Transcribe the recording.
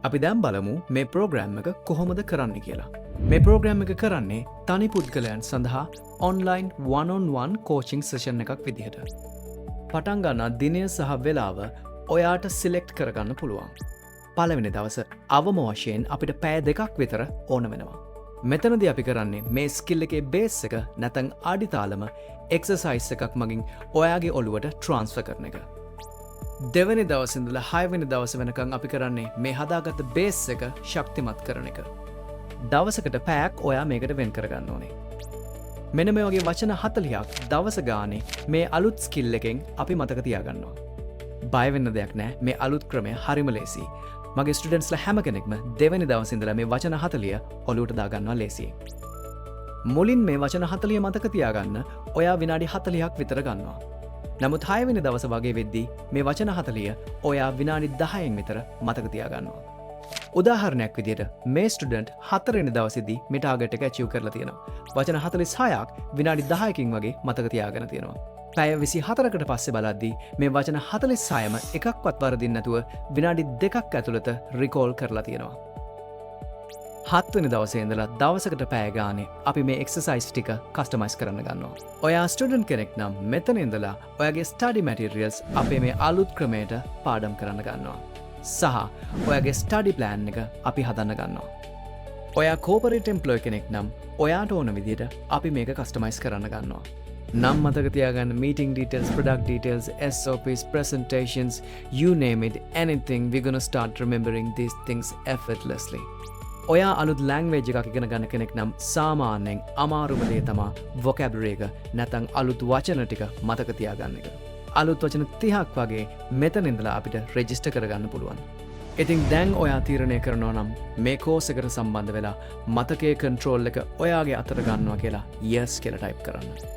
අපි දැන් බලමු මේ ප්‍රෝග්‍රෑම් එක කොහොමද කරන්න කියලා. මේ ප්‍රෝග්‍රෑම් එක කරන්නේ තනි පුද්ගලයන් සඳහා ඔන්ලයින් one-on-one කෝචිං සෙෂන් එකක් විදිහට. පටන් ගන්නා දිනය සහ වෙලාව ඔයාට සිලෙක්ට් කරගන්න පුළුවන්. පළවෙනි දවස අවම වශයෙන් අපිට පැය 2ක් විතර ඕන වෙනවා. මෙතනදී අපි කරන්නේ මේ ස්කිල් එකේ බේස් එක නැත්නම් ආදිතාලම එක්සර්සයිස් එකක් මගින් ඔයාගේ ඔළුවට ට්‍රාන්ස්ෆර් කරන එක. දෙවැනි දවසේ ඉඳලා 6 වෙනි දවස වෙනකන් අපි කරන්නේ මේ හදාගත්ත බේස් එක ශක්තිමත් කරන එක. දවසකට පැයක් ඔයා මේකට වෙන් කරගන්න ඕනේ. මෙන්න මේ වගේ වචන 40ක් දවස ගානේ මේ අලුත් ස්කිල් එකෙන් අපි මතක තියාගන්නවා. බය වෙන්න දෙයක් නැහැ. මේ අලුත් ක්‍රමය හරිම ලේසියි. මගේ ස්ටුඩන්ට්ස්ලා හැම කෙනෙක්ම දෙවැනි දවසේ ඉඳලා මේ වචන 40 ඔලුවට දාගන්නවා ලේසියෙන්. මුලින් මේ වචන 40 මතක තියාගන්න ඔයා විනාඩි 40ක් විතර ගන්නවා. නමුත් 6 වෙනි දවස වගේ වෙද්දී මේ වචන 40 ඔයා විනාඩි 10න් විතර මතක තියාගන්නවා. උදාහරණයක් විදිහට මේ ස්ටුඩන්ට් 4 වෙනි දවසේදී මේ ටාගට් එක ඇචීව් කරලා තියෙනවා. වචන 46ක් විනාඩි 10කින් වගේ මතක තියාගෙන තියෙනවා. පැය 24කට පස්සේ බලද්දී මේ වචන 46ම එකක්වත් වරදින්න නැතුව විනාඩි 2ක් ඇතුළත රිකෝල් කරලා තියෙනවා. 7 වෙනි දවසේ ඉඳලා දවසකට පැය ගානේ අපි මේ එක්සර්සයිස් ටික කස්ටමයිස් කරන්න ගන්නවා. ඔයා ස්ටුඩන්ට් කෙනෙක් නම් මෙතන ඉඳලා ඔයාගේ ස්ටඩි මැටීරියල්ස් අපේ මේ අලුත් ක්‍රමයට පාඩම් කරන්න ගන්නවා. සහ ඔයාගේ ස්ටඩි ප්ලෑන් එක අපි හදන්න ගන්නවා. ඔයා කෝපරේට් එම්ප්ලොයි කෙනෙක් නම් ඔයාට ඕන විදිහට අපි මේක කස්ටමයිස් කරන්න ගන්නවා. නම් මතක තියාගන්න meeting details, product details, SOPs, presentations, you name it, anything, we're gonna start remembering these things effortlessly. ඔයා අලුත් ලැන්ග්වේජ් එකක් ඉගෙන ගන්න කෙනෙක් නම් සාමාන්‍යයෙන් අමාරුම දේ තමා vocabulary එක නැත්නම් අලුත් වචන ටික මතක තියාගන්න එක. අලුත් වචන 30ක් වගේ මෙතන ඉඳලා අපිට රෙජිස්ටර් කරගන්න පුළුවන්. ඉතින් දැන් ඔයා තීරණය කරනවා නම් මේ කෝස් එකට සම්බන්ධ වෙලා මතකයේ කන්ට්‍රෝල් එක ඔයාගේ අතට ගන්නවා කියලා yes කියලා ටයිප් කරන්න.